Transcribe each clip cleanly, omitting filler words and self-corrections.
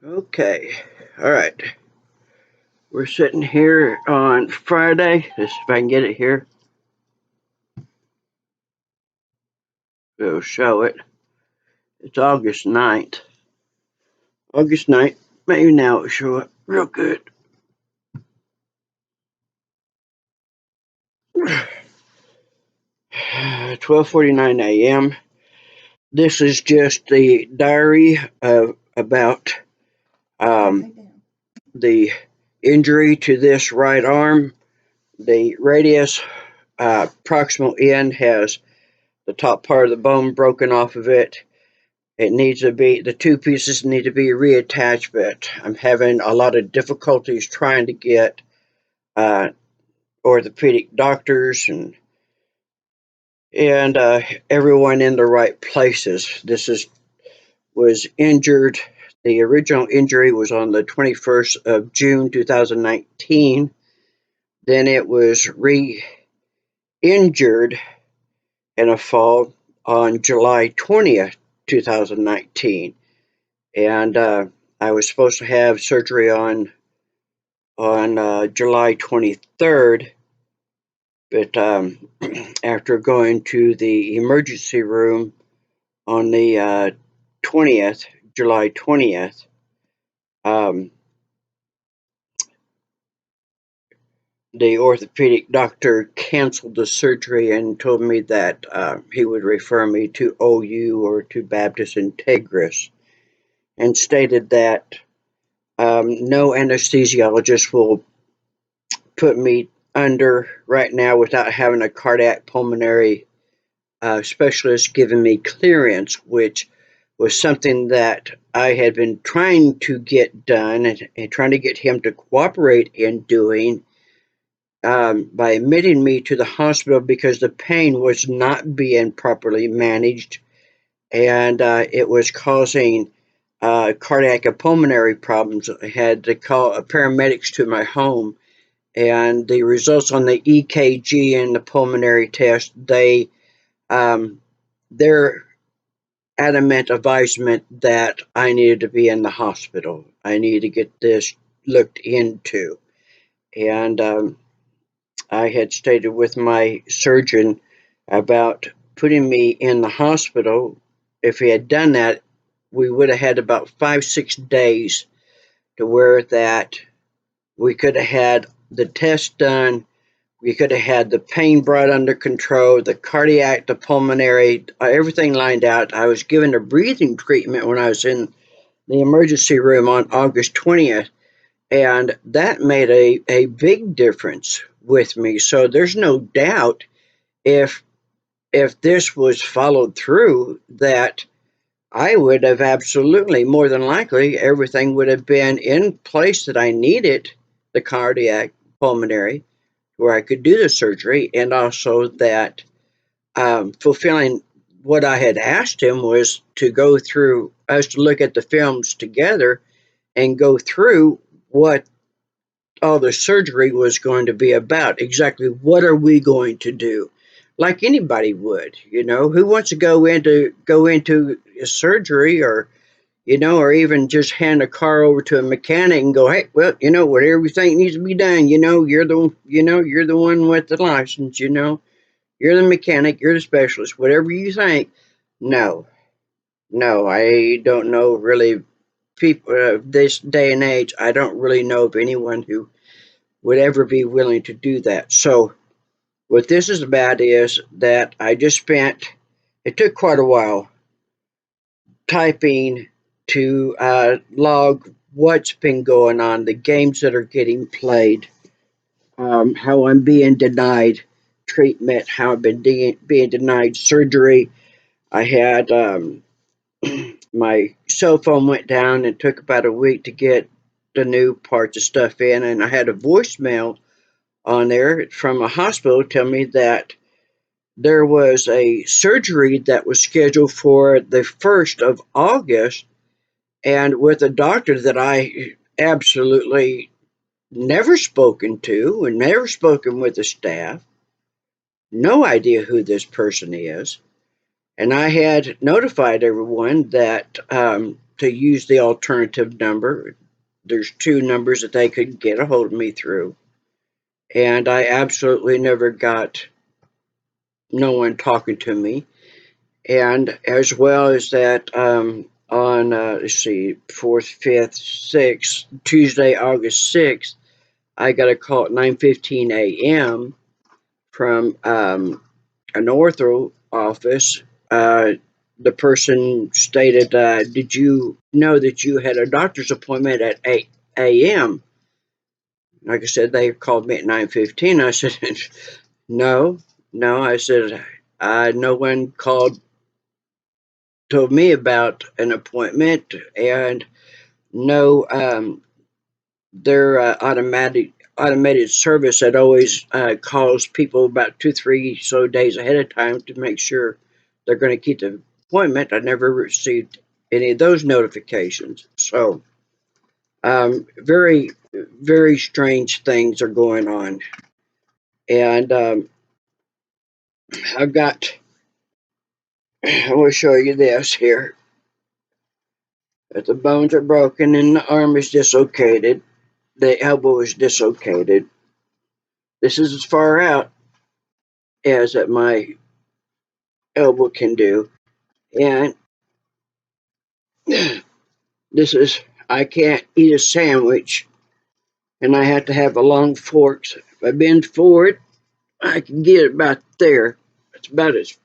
Okay, all right. We're sitting here on Friday. Let's see if I can get it here. We'll show it. It's August 9th. August 9th. Maybe now it'll show up real good. 12:49 a.m. This is just the diary about um, the injury to this right arm. The radius proximal end has the top part of the bone broken off of it. It needs to be, the two pieces need to be reattached, but I'm having a lot of difficulties trying to get uh, orthopedic doctors and everyone in the right places. Was injured. The original injury was on the 21st of June 2019. Then it was re-injured in a fall on July 20th, 2019. And I was supposed to have surgery on July 23rd, but after going to the emergency room on the 20th, July 20th, um, the orthopedic doctor canceled the surgery and told me that he would refer me to OU or to Baptist Integris, and stated that no anesthesiologist will put me under right now without having a cardiac pulmonary specialist giving me clearance, which was something that I had been trying to get done and trying to get him to cooperate in doing by admitting me to the hospital because the pain was not being properly managed and it was causing cardiac and pulmonary problems. I had to call paramedics to my home, and the results on the EKG and the pulmonary test, um, their adamant advisement that I needed to be in the hospital. I needed to get this looked into. And I had stated with my surgeon about putting me in the hospital. If he had done that, we would have had about 5, 6 days to where that we could have had the test done. We could have had the pain brought under control, the cardiac, the pulmonary, everything lined out. I was given a breathing treatment when I was in the emergency room on August 20th, and that made a big difference with me. So there's no doubt if this was followed through that I would have absolutely, more than likely, everything would have been in place that I needed, the cardiac, pulmonary, where I could do the surgery, and also that fulfilling what I had asked him was to go through us to look at the films together and go through what all the surgery was going to be about. Exactly what are we going to do? Like anybody would, who wants to go into a surgery or even just hand a car over to a mechanic and go, hey, well, whatever you think needs to be done, you're the one with the license, you're the mechanic, you're the specialist, whatever you think. No, no, I don't know really people this day and age. I don't really know of anyone who would ever be willing to do that. So what this is about is that I just spent. It took quite a while typing to log what's been going on, the games that are getting played, how I'm being denied treatment, how I've been being denied surgery. I had my cell phone went down and took about a week to get the new parts of stuff in, and I had a voicemail on there from a hospital telling me that there was a surgery that was scheduled for the 1st of August, and with a doctor that I absolutely never spoken to and never spoken with the staff, no idea who this person is. And I had notified everyone that to use the alternative number. There's two numbers that they could get a hold of me through. And I absolutely never got no one talking to me. And as well as that, on, let's see, 4th, 5th, 6th, Tuesday, August 6th, I got a call at 9:15 a.m. from an ortho office. The person stated, "Did you know that you had a doctor's appointment at 8 a.m.?" Like I said, they called me at 9:15. I said, "No, no." I said, "No one called, told me about an appointment, and no, their automated service that always calls people about 2, 3 days ahead of time to make sure they're going to keep the appointment. I never received any of those notifications. So, very, very strange things are going on. And I've got, I will show you this here. That the bones are broken and the arm is dislocated. The elbow is dislocated. This is as far out as that my elbow can do. And this is, I can't eat a sandwich and I have to have a long fork. So if I bend forward, I can get it about there. That's about as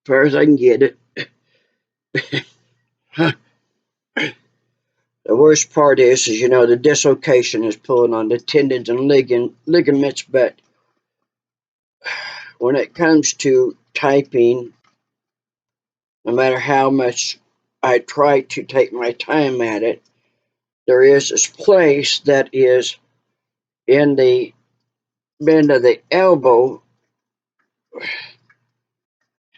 far as I can get it. The worst part is, the dislocation is pulling on the tendons and ligaments, but when it comes to typing, no matter how much I try to take my time at it, there is this place that is in the bend of the elbow,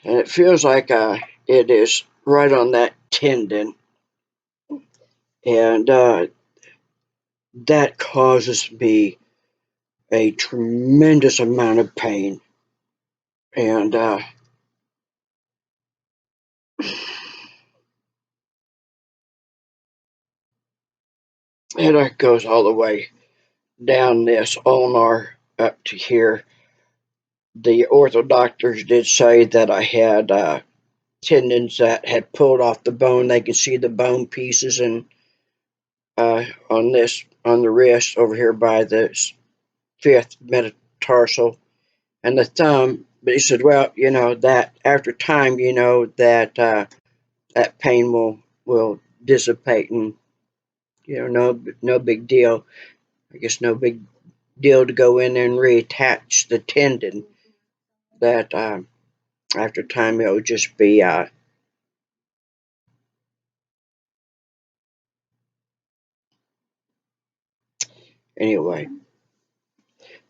and it feels like it is right on that tendon, and that causes me a tremendous amount of pain, and it goes all the way down this ulnar up to here. The ortho doctors did say that I had tendons that had pulled off the bone. They could see the bone pieces, and on the wrist over here by the fifth metatarsal and the thumb. But he said, well, that after time, that that pain will dissipate, and no big deal. I guess no big deal to go in there and reattach the tendon. That after time it'll just be anyway.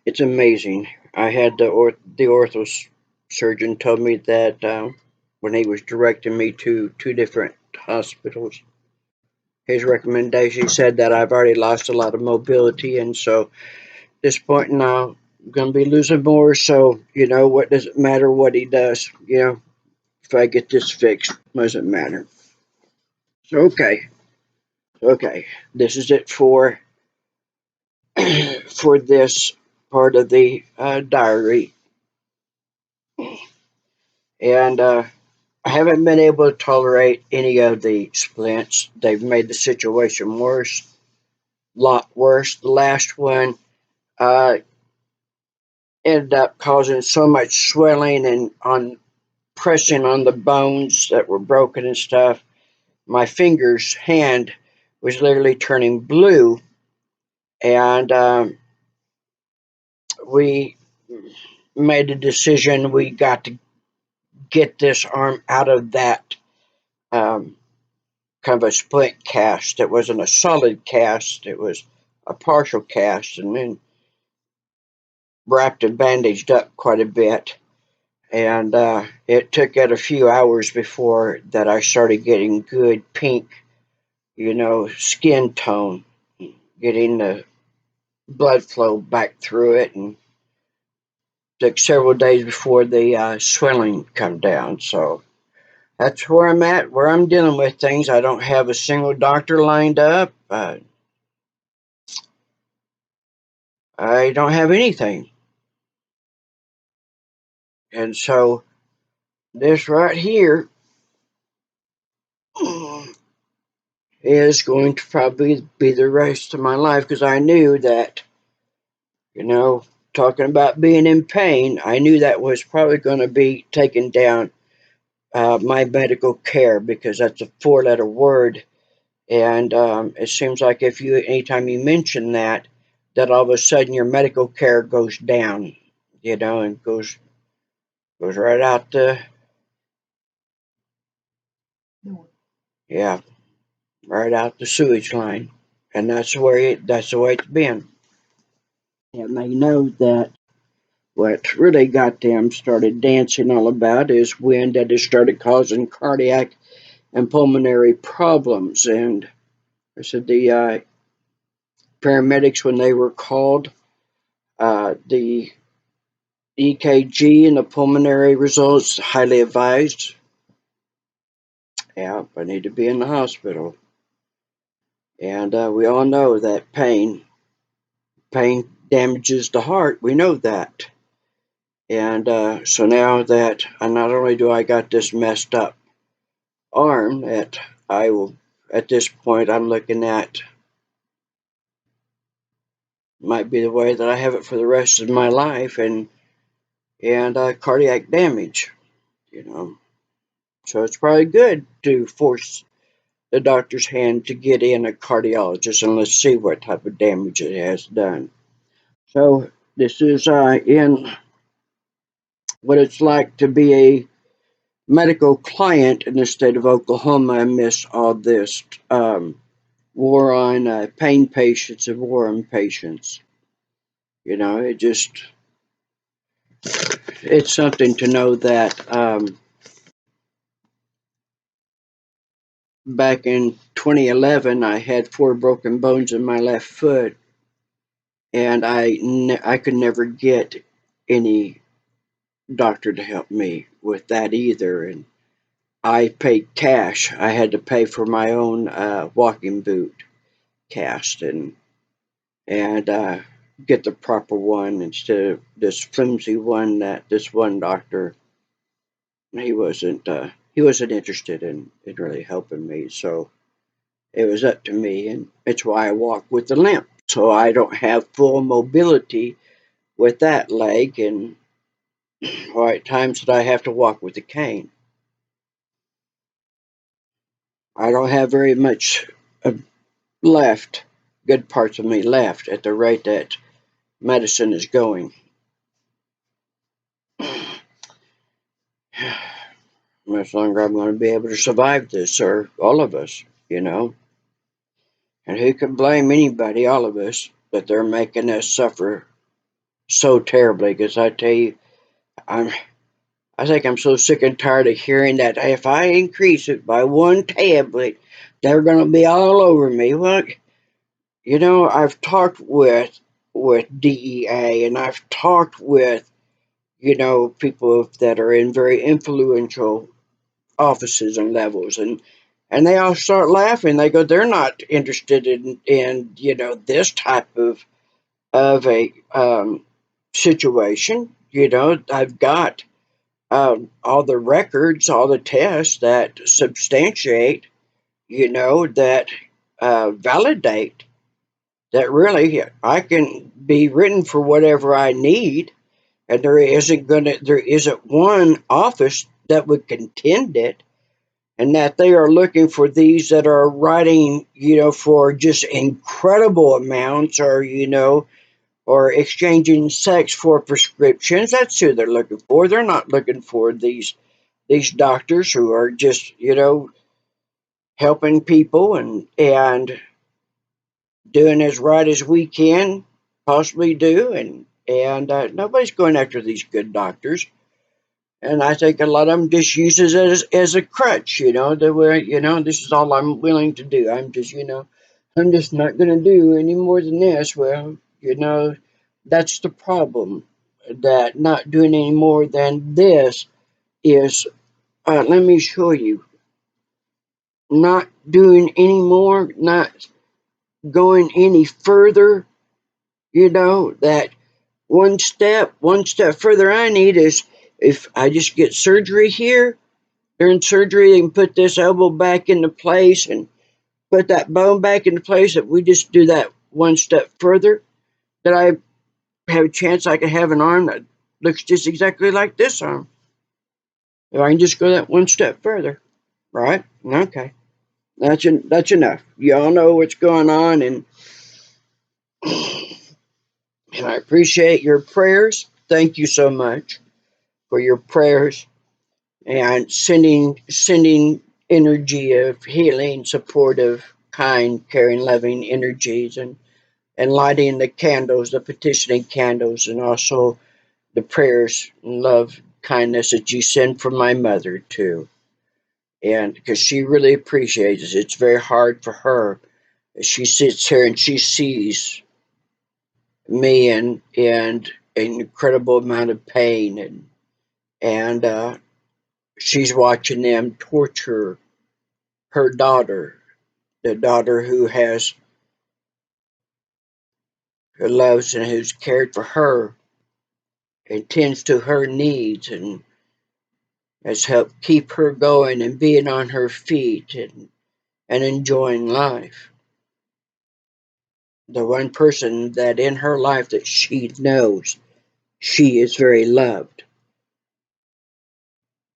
It's amazing. I had the ortho surgeon told me that when he was directing me to two different hospitals, his recommendation said that I've already lost a lot of mobility, and so at this point now I'm going to be losing more. So what does it matter what he does? If I get this fixed, doesn't matter. So okay, this is it for for this part of the diary, and I haven't been able to tolerate any of the splints. They've made the situation worse, lot worse. The last one uh, ended up causing so much swelling and on pressing on the bones that were broken and stuff. My hand was literally turning blue, and we made a decision. We got to get this arm out of that um, kind of a splint cast. It wasn't a solid cast, it was a partial cast, and then wrapped and bandaged up quite a bit. And it took it a few hours before that I started getting good pink, skin tone, getting the blood flow back through it, and took several days before the swelling come down. So that's where I'm at, where I'm dealing with things. I don't have a single doctor lined up. I don't have anything. And so this right here is going to probably be the rest of my life, because I knew that, you know, talking about being in pain, I knew that was probably going to be taking down my medical care, because that's a four-letter word. And it seems like if you, anytime you mention that, that all of a sudden your medical care goes down, and goes right out the, yeah, right out the sewage line. And that's the way it's been. And they know that what really got them started dancing all about is when that it started causing cardiac and pulmonary problems. And I said the paramedics, when they were called, the EKG and the pulmonary results highly advised. Yeah, I need to be in the hospital. And we all know that pain damages the heart. We know that. And so now that not only do I got this messed up arm, that I will, at this point, I'm looking at might be the way that I have it for the rest of my life, and cardiac damage. You know, so it's probably good to force the doctor's hand to get in a cardiologist, and let's see what type of damage it has done. So this is in what it's like to be a medical client in the state of Oklahoma amidst all this war on pain patients and war on patients. It's something to know that back in 2011, I had 4 broken bones in my left foot, and I could never get any doctor to help me with that either. And I paid cash. I had to pay for my own walking boot cast, and get the proper one instead of this flimsy one that this one doctor, he wasn't interested in really helping me. So it was up to me, and it's why I walk with a limp. So I don't have full mobility with that leg, and at times that I have to walk with a cane. I don't have very much left, good parts of me left, at the rate that medicine is going. Much longer I'm going to be able to survive this, or all of us, you know. And who can blame anybody, all of us, that they're making us suffer so terribly? Because I tell you, I think I'm so sick and tired of hearing that if I increase it by one tablet, they're going to be all over me. Well, I've talked with DEA, and I've talked with people that are in very influential offices and levels, and they all start laughing. They go, they're not interested in this type of a situation. I've got all the records, all the tests that substantiate, that validate that really I can be written for whatever I need, and there isn't one office that would contend it, and that they are looking for these that are writing, for just incredible amounts, or exchanging sex for prescriptions. That's who they're looking for. They're not looking for these doctors who are just, helping people and doing as right as we can possibly do, and nobody's going after these good doctors. And I think a lot of them just use it as a crutch, this is all I'm willing to do. I'm just not going to do any more than this. Well, that's the problem, that not doing any more than this is let me show you. Not doing any more, not going any further. That one step further I need is if I just get surgery here. During surgery, they can put this elbow back into place and put that bone back into place. If we just do that one step further, that I have a chance I can have an arm that looks just exactly like this arm. If I can just go that one step further, right? Okay, that's enough. Y'all know what's going on, and I appreciate your prayers. Thank you so much for your prayers and sending energy of healing, supportive, kind, caring, loving energies, and lighting the candles, the petitioning candles, and also the prayers and love, kindness that you send from my mother too. And because she really appreciates it, it's very hard for her. She sits here and she sees me in an incredible amount of pain, and she's watching them torture her daughter, the daughter who loves and who's cared for her and tends to her needs and has helped keep her going and being on her feet and enjoying life. The one person that in her life that she knows she is very loved.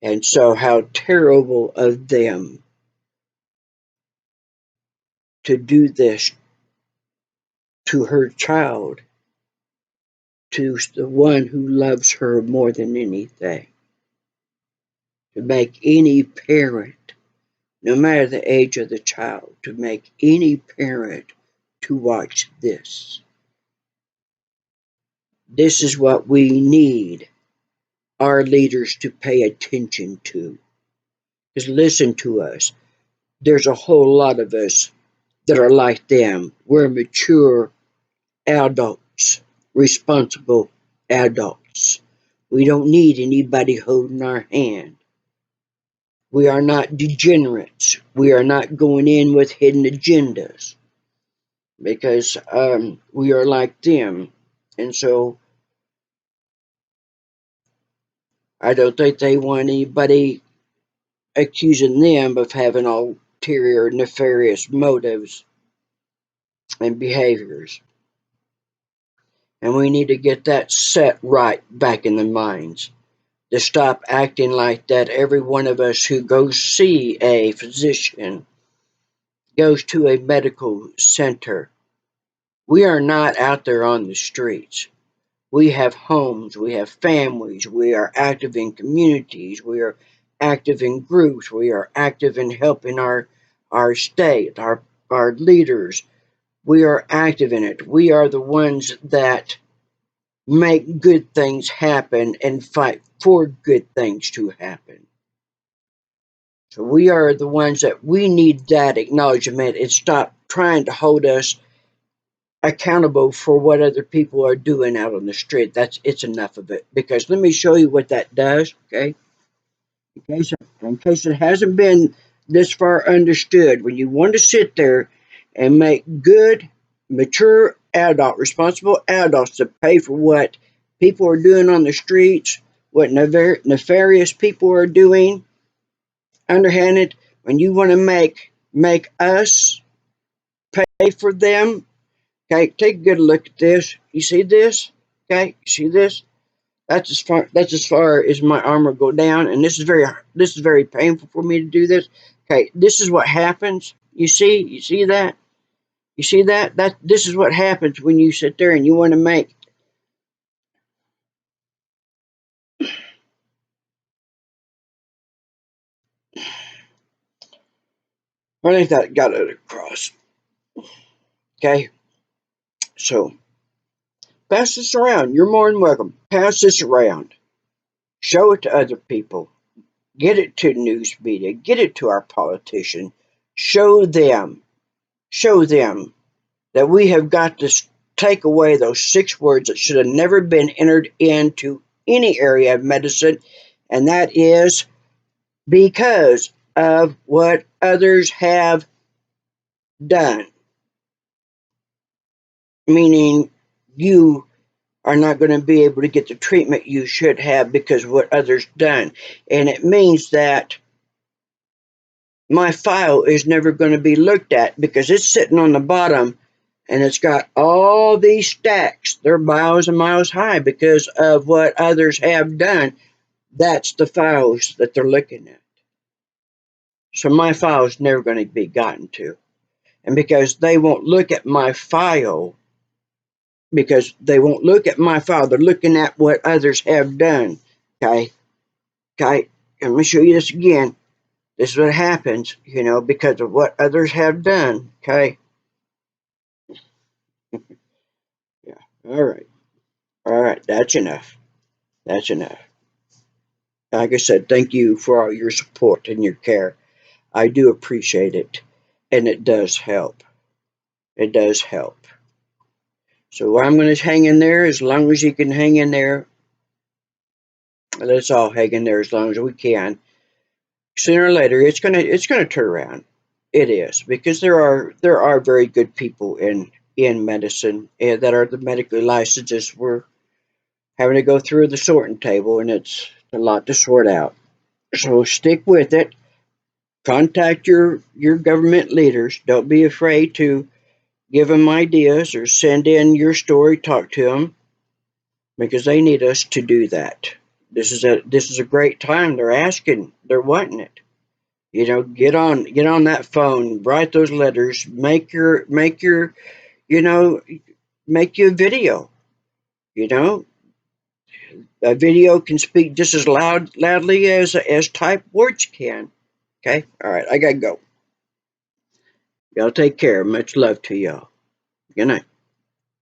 And so, how terrible of them to do this to her child, to the one who loves her more than anything. To make any parent, no matter the age of the child, to make any parent to watch this. This is what we need our leaders to pay attention to. Because listen to us. There's a whole lot of us that are like them. We're mature adults, responsible adults. We don't need anybody holding our hand. We are not degenerates. We are not going in with hidden agendas because we are like them. And so I don't think they want anybody accusing them of having ulterior nefarious motives and behaviors. And we need to get that set right back in the minds. To stop acting like that. Every one of us who goes see a physician, goes to a medical center. We are not out there on the streets. We have homes, we have families, we are active in communities, we are active in groups, we are active in helping our state, our leaders. We are active in it. We are the ones that make good things happen and fight for good things to happen. So we are the ones that we need that acknowledgement and stop trying to hold us accountable for what other people are doing out on the street. It's enough of it. Because let me show you what that does, okay? In case it hasn't been this far understood, when you want to sit there and make good, mature adult, responsible adults to pay for what people are doing on the streets, what nefarious people are doing, underhanded, when you want to make us pay for them. Okay, take a good look at this. You see this? Okay, you see this? That's as far as my arm will go down, and this is very painful for me to do this. Okay, this is what happens. You see that? You see that? This is what happens when you sit there and you want to make. I think that got it across. Okay, so pass this around. You're more than welcome. Pass this around. Show it to other people. Get it to news media. Get it to our politicians. Show them. Show them that we have got to take away those 6 words that should have never been entered into any area of medicine, and that is because of what others have done. Meaning, you are not going to be able to get the treatment you should have because of what others done. And it means that my file is never going to be looked at because it's sitting on the bottom and it's got all these stacks. They're miles and miles high because of what others have done. That's the files that they're looking at. So my file is never going to be gotten to. And because they won't look at my file, they're looking at what others have done. Okay? Okay? Let me show you this again. This is what happens, because of what others have done. Okay? Yeah. All right. All right. That's enough. That's enough. Like I said, thank you for all your support and your care. I do appreciate it. And it does help. It does help. So I'm going to hang in there as long as you can hang in there. Let's all hang in there as long as we can. Sooner or later, it's gonna turn around. It is because there are very good people in medicine that are the medically licensed. We're having to go through the sorting table, and it's a lot to sort out. So stick with it. Contact your government leaders. Don't be afraid to give them ideas or send in your story. Talk to them because they need us to do that. This is a great time. They're asking. They're wanting it. Get on that phone, write those letters, you know, make you a video. You know, a video can speak just as loudly as typed words can. Okay, all right, I gotta go. Y'all take care. Much love to y'all. Good night.